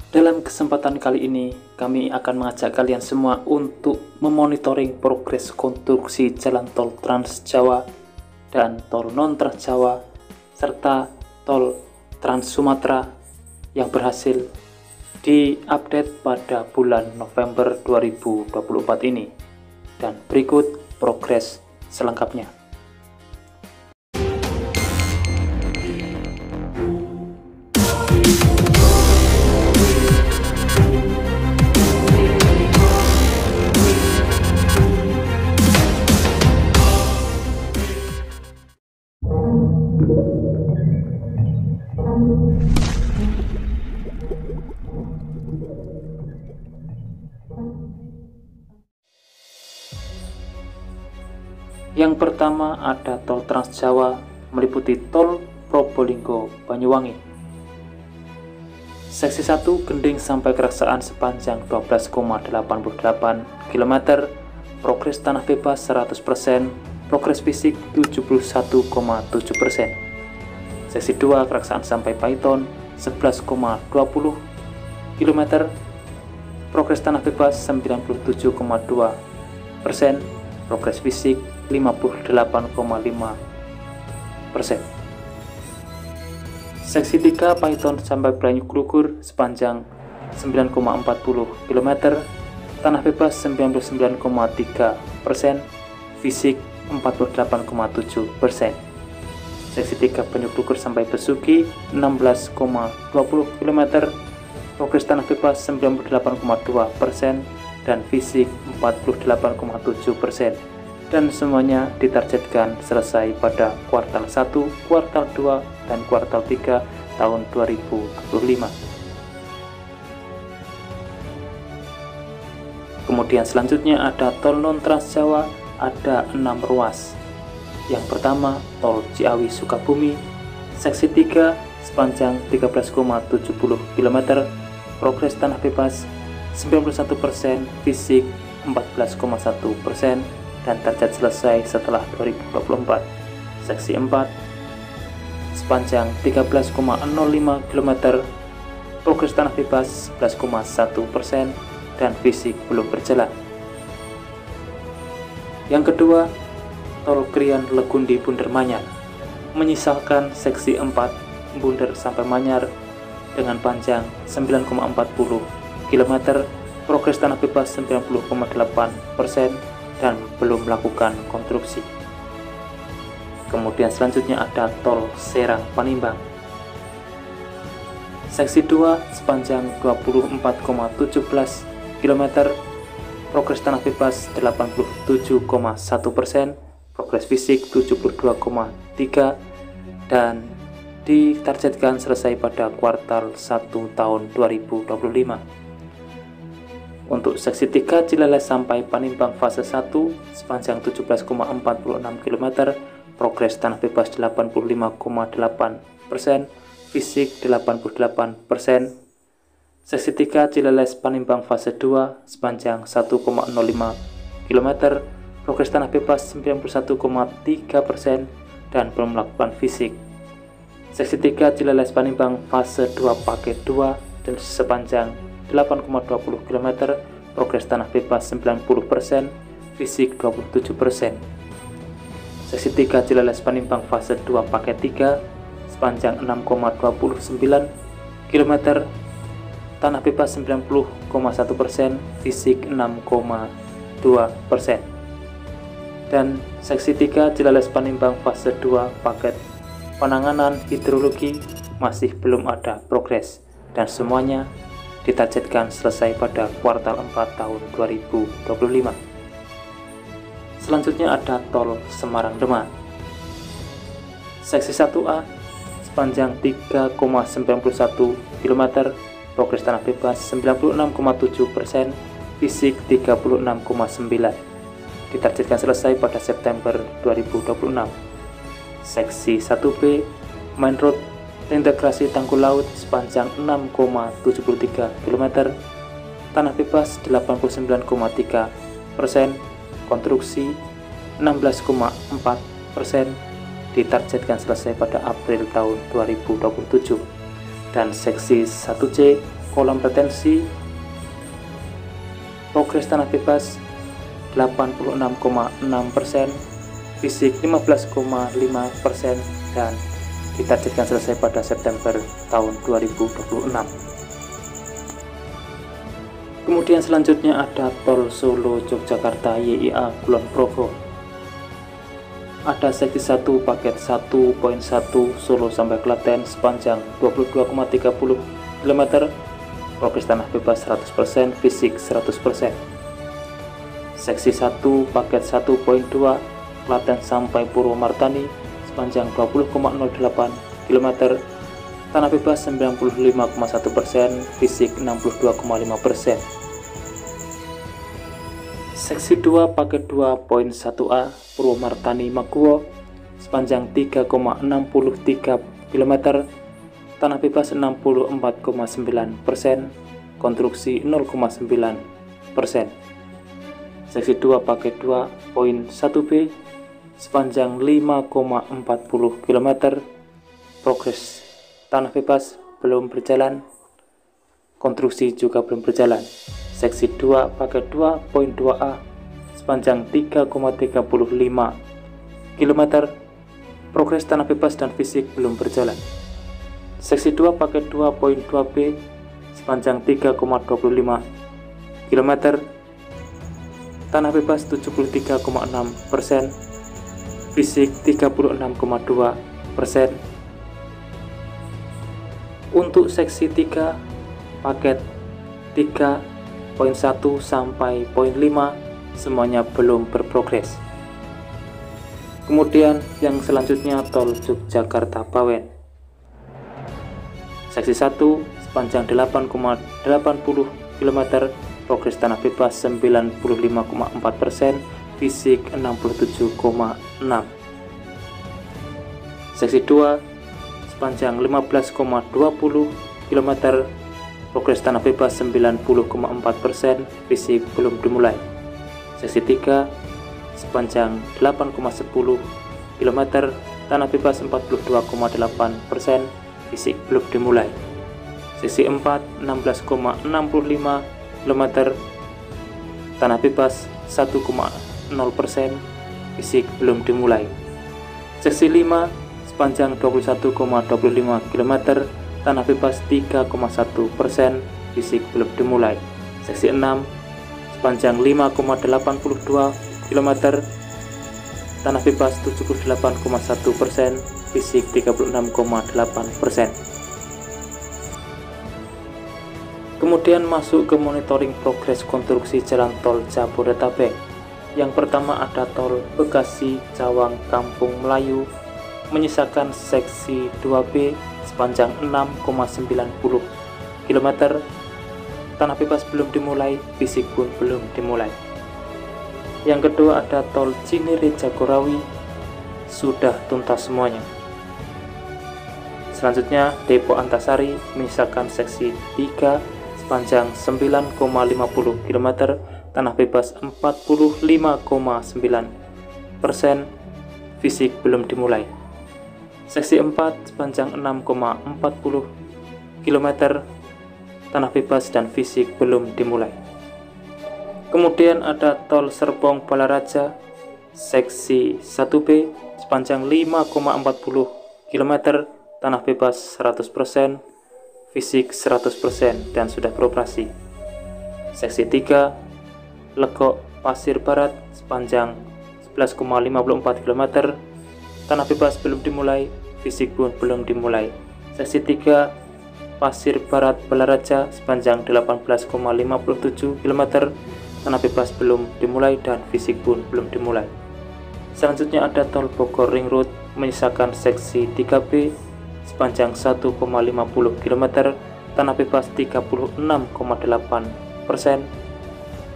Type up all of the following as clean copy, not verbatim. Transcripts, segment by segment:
Dalam kesempatan kali ini, kami akan mengajak kalian semua untuk memonitoring progres konstruksi jalan tol Trans Jawa dan tol non Trans Jawa serta tol Trans Sumatera yang berhasil diupdate pada bulan November 2024 ini. Dan berikut progres selengkapnya. Yang pertama ada tol Trans Jawa meliputi tol Probolinggo Banyuwangi. Seksi 1 Gending sampai Keraksaan sepanjang 12,88 km, progres tanah bebas 100%, progres fisik 71,7%. Seksi 2 Keraksaan sampai Paiton 11,20 km, progres tanah bebas 97,2%, progres fisik 58,5%. Seksi 3 Paiton sampai Branyuglugur sepanjang 9,40 km, tanah bebas 99,3%, fisik 48,7%. Seksi 3 Branyuglugur sampai Besuki 16,20 km, progres tanah bebas 98,2% dan fisik 48,7%. Dan semuanya ditargetkan selesai pada kuartal 1, kuartal 2, dan kuartal 3 tahun 2025. Kemudian selanjutnya ada tol non Trans Jawa, ada 6 ruas. Yang pertama tol Ciawi Sukabumi, seksi 3 sepanjang 13,70 km, progres tanah bebas 91%, fisik 14,1%, dan target selesai setelah 2024. Seksi 4 sepanjang 13,05 km, progres tanah bebas 11,1%, dan fisik belum berjalan. Yang kedua tol Krian Legundi Bunder Manyar, menyisakan seksi 4 Bunder sampai Manyar dengan panjang 9,40 km, progres tanah bebas 90,8%, dan belum melakukan konstruksi. Kemudian selanjutnya ada tol Serang Panimbang, seksi 2 sepanjang 24,17 km, progres tanah bebas 87,1%, progres fisik 72,3%, dan ditargetkan selesai pada kuartal 1 tahun 2025. Untuk seksi 3 Cileles sampai Panimbang fase 1 sepanjang 17,46 km, progres tanah bebas 85,8%, fisik 88%. Seksi 3 Cileles Panimbang fase 2 sepanjang 1,05 km, progres tanah bebas 91,3% dan belum melakukan fisik. Seksi 3 Cileles Panimbang fase 2 paket 2 dan sepanjang 8,20 km, progres tanah bebas 90%, fisik 27%. Seksi 3 Cileles Panimbang fase 2 paket 3 sepanjang 6,29 km, tanah bebas 90,1%, fisik 6,2%. Dan seksi 3 Cileles Panimbang fase 2 paket penanganan hidrologi masih belum ada progres dan semuanya ditargetkan selesai pada kuartal 4 tahun 2025. Selanjutnya ada tol Semarang Demak, seksi 1A sepanjang 3,91 km, progres tanah bebas 96,7%, fisik 36,9%, ditargetkan selesai pada September 2026. Seksi 1B Main Road integrasi Tanggul Laut sepanjang 6,73 km, tanah bebas 89,3%, konstruksi 16,4%, ditargetkan selesai pada April tahun 2027. Dan seksi 1C kolam retensi, progres tanah bebas 86,6%, fisik 15,5%, dan ditargetkan selesai pada September tahun 2026. Kemudian selanjutnya ada tol Solo Yogyakarta YIA Kulon Progo. Ada seksi 1 paket 1.1 Solo sampai Klaten sepanjang 22,30 km, progres tanah bebas 100%, fisik 100%. Seksi 1 paket 1.2 Klaten sampai Purwomartani sepanjang 20,08 km, tanah bebas 95,1%, fisik 62,5%. Seksi 2 paket 2.1A Purwomartani Maguwo sepanjang 3,63 km, tanah bebas 64,9%, konstruksi 0,9%. Seksi 2 paket 2.1B sepanjang 5,40 km, progres tanah bebas belum berjalan, konstruksi juga belum berjalan. Seksi 2 paket 2.2A sepanjang 3,35 km, progres tanah bebas dan fisik belum berjalan. Seksi 2 paket 2.2B sepanjang 3,25 km, tanah bebas 73,6%, fisik 36,2%. Untuk seksi 3 paket 3.1 sampai poin 5 semuanya belum berprogres. Kemudian yang selanjutnya tol Yogyakarta Bawen. Seksi 1 sepanjang 8,80 km, progres tanah bebas 95,4%, fisik 67,6%. Seksi 2 sepanjang 15,20 km, progres tanah bebas 90,4%, fisik belum dimulai. Seksi 3 sepanjang 8,10 km, tanah bebas 42,8%, fisik belum dimulai. Seksi 4 16,65 km, tanah bebas 1,0%, fisik belum dimulai. Seksi 5 sepanjang 21,25 km, tanah bebas 3,1%, fisik belum dimulai. Seksi 6 sepanjang 5,82 km, tanah bebas 78,1%, fisik 36,8%. Kemudian masuk ke monitoring progres konstruksi jalan tol Jabodetabek. Yang pertama ada tol Bekasi Cawang Kampung Melayu, menyisakan seksi 2B sepanjang 6,90 km, tanah bebas belum dimulai, fisik pun belum dimulai. Yang kedua ada tol Cinere Jagorawi, sudah tuntas semuanya. Selanjutnya Depok Antasari, menyisakan seksi 3 sepanjang 9,50 km, tanah bebas 45,9%, fisik belum dimulai. Seksi 4 sepanjang 6,40 km, tanah bebas dan fisik belum dimulai. Kemudian ada tol Serpong Balaraja, seksi 1B sepanjang 5,40 km, tanah bebas 100%, fisik 100% dan sudah beroperasi. Seksi 3 Legok Pasir Barat sepanjang 11,54 km, tanah bebas belum dimulai, fisik pun belum dimulai. Seksi 3 Pasir Barat Balaraja sepanjang 18,57 km, tanah bebas belum dimulai dan fisik pun belum dimulai. Selanjutnya ada tol Bogor Ring Road, menyisakan seksi 3B sepanjang 1,50 km, tanah bebas 36,8%,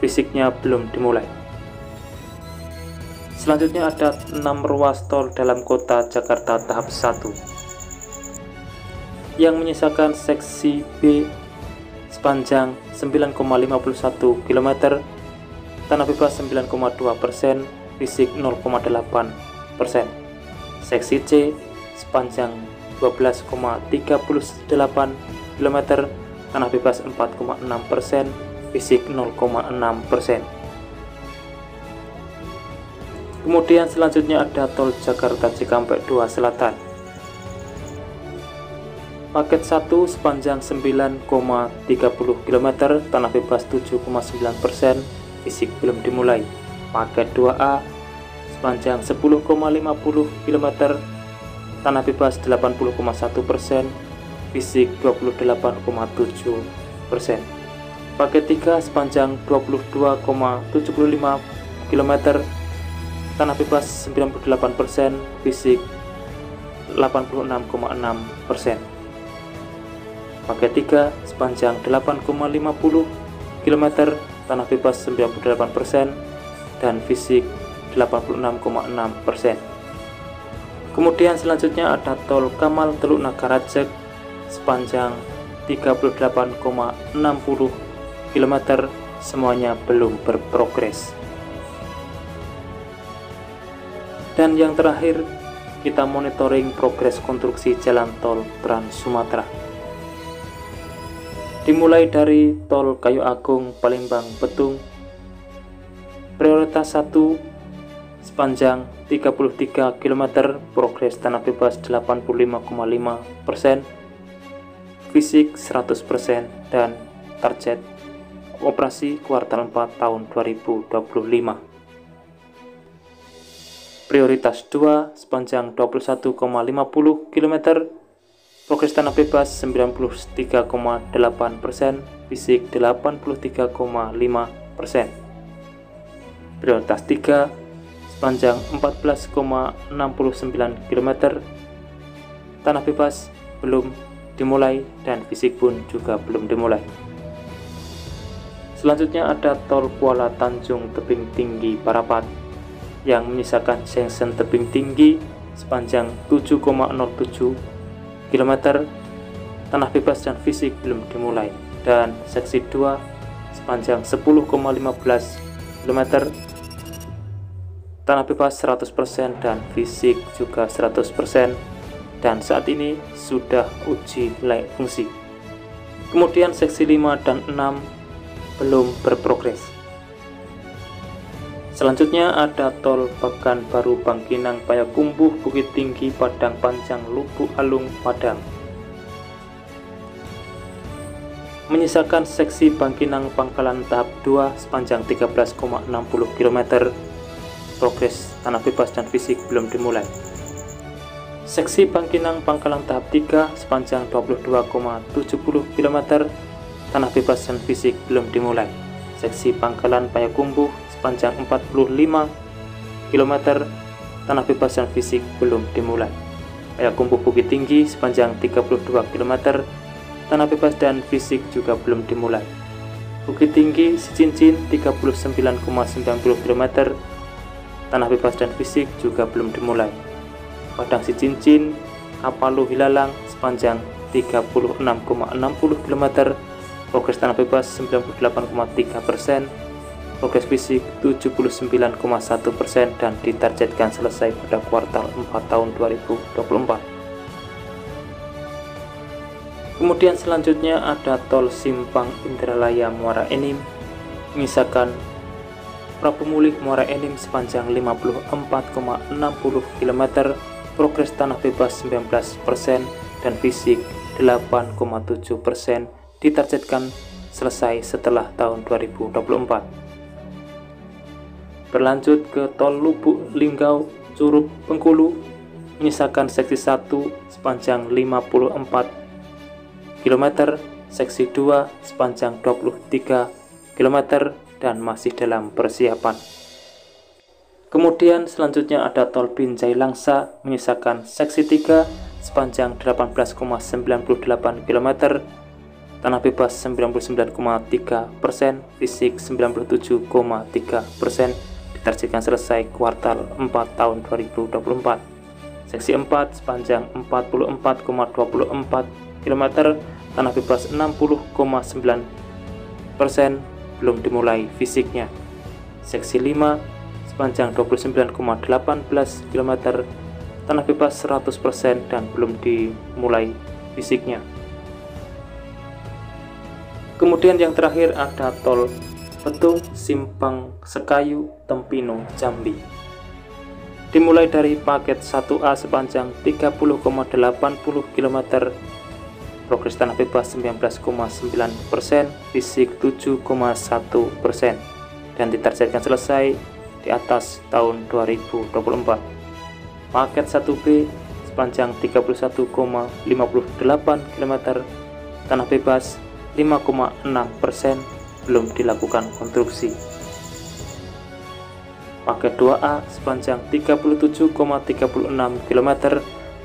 fisiknya belum dimulai. Selanjutnya ada 6 ruas tol dalam kota Jakarta tahap 1 yang menyisakan seksi B sepanjang 9,51 km, tanah bebas 9,2%, fisik 0,8%. Seksi C sepanjang 12,38 km, tanah bebas 4,6%, fisik 0,6%. Kemudian selanjutnya ada tol Jakarta Cikampek 2 Selatan. Paket 1 sepanjang 9,30 km, tanah bebas 7,9%, fisik belum dimulai. Paket 2A sepanjang 10,50 km, tanah bebas 80,1%, fisik 28,7%. Paket 3 sepanjang 22,75 km, tanah bebas 98%, fisik 86,6%. Paket 3 sepanjang 8,50 km, tanah bebas 98%, dan fisik 86,6%. Kemudian selanjutnya ada tol Kamal Teluk Nagarajek sepanjang 38,60 km, semuanya belum berprogres. Dan yang terakhir, kita monitoring progres konstruksi jalan tol Trans Sumatera. Dimulai dari tol Kayu Agung Palembang Betung, prioritas 1 sepanjang 33 km, progres tanah bebas 85,5%, fisik 100%, dan target operasi kuartal 4 tahun 2025. Prioritas 2 sepanjang 21,50 km, progres tanah bebas 93,8%, fisik 83,5%. Prioritas 3 sepanjang 14,69 km, tanah bebas belum dimulai dan fisik pun juga belum dimulai. Selanjutnya ada tol Kuala Tanjung Tebing Tinggi Parapat yang menyisakan section tebing tinggi sepanjang 7,07 km, tanah bebas dan fisik belum dimulai, dan seksi 2 sepanjang 10,15 km, tanah bebas 100% dan fisik juga 100%, dan saat ini sudah uji layak fungsi. Kemudian seksi 5 dan 6 belum berprogres. Selanjutnya ada tol Pekanbaru Bangkinang Payakumbuh Bukit Tinggi Padang Panjang Lubuk Alung Padang, menyisakan seksi Bangkinang Pangkalan tahap 2 sepanjang 13,60 km, progres tanah bebas dan fisik belum dimulai. Seksi Bangkinang Pangkalan tahap 3 sepanjang 22,70 km, tanah bebas dan fisik belum dimulai. Seksi Pangkalan Payakumbuh sepanjang 45 km, tanah bebas dan fisik belum dimulai. Payakumbuh Bukit Tinggi sepanjang 32 km, tanah bebas dan fisik juga belum dimulai. Bukit Tinggi Sicincin 39,90 km, tanah bebas dan fisik juga belum dimulai. Padang Sicincin Kapalu Hilalang sepanjang 36,60 km, progres tanah bebas 98,3%, progres fisik 79,1%, dan ditargetkan selesai pada kuartal 4 tahun 2024. Kemudian selanjutnya ada tol Simpang Indralaya Muara Enim, menyisakan Prapumulih Muara Enim sepanjang 54,60 km, progres tanah bebas 19%, dan fisik 8,7%, ditargetkan selesai setelah tahun 2024. Berlanjut ke tol Lubuk Linggau Curup Bengkulu, menyisakan seksi 1 sepanjang 54 km, seksi 2 sepanjang 23 km, dan masih dalam persiapan. Kemudian selanjutnya ada tol Binjai Langsa, menyisakan seksi 3 sepanjang 18,98 km, tanah bebas 99,3%, fisik 97,3%, ditargetkan selesai kuartal 4 tahun 2024. Seksi 4 sepanjang 44,24 km, tanah bebas 60,9%, belum dimulai fisiknya. Seksi 5 sepanjang 29,18 km, tanah bebas 100% dan belum dimulai fisiknya. Kemudian yang terakhir ada tol Betung Simpang Sekayu Tempino Jambi. Dimulai dari paket 1A sepanjang 30,80 km, progres tanah bebas 19,9%, fisik 7,1%, dan ditargetkan selesai di atas tahun 2024. Paket 1B sepanjang 31,58 km, tanah bebas 5,6%, belum dilakukan konstruksi. Paket 2A sepanjang 37,36 km,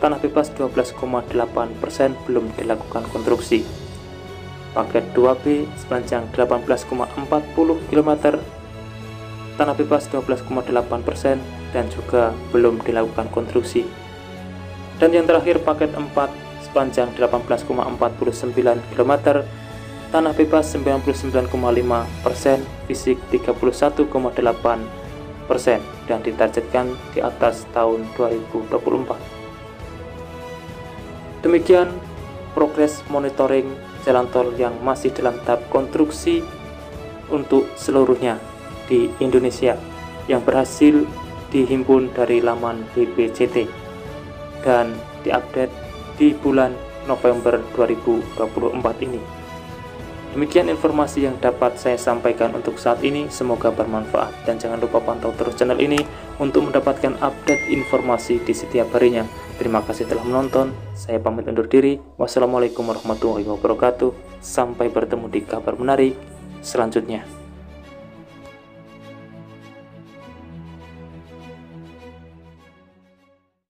tanah bebas 12,8%, belum dilakukan konstruksi. Paket 2B sepanjang 18,40 km, tanah bebas 12,8%, dan juga belum dilakukan konstruksi. Dan yang terakhir paket 4 sepanjang 18,49 km, tanah bebas 99,5%, fisik 31,8%, dan ditargetkan di atas tahun 2024. Demikian progres monitoring jalan tol yang masih dalam tahap konstruksi untuk seluruhnya di Indonesia yang berhasil dihimpun dari laman BPJT dan diupdate di bulan November 2024 ini. Demikian informasi yang dapat saya sampaikan untuk saat ini, semoga bermanfaat, dan jangan lupa pantau terus channel ini untuk mendapatkan update informasi di setiap harinya. Terima kasih telah menonton, saya pamit undur diri. Wassalamualaikum warahmatullahi wabarakatuh. Sampai bertemu di kabar menarik selanjutnya.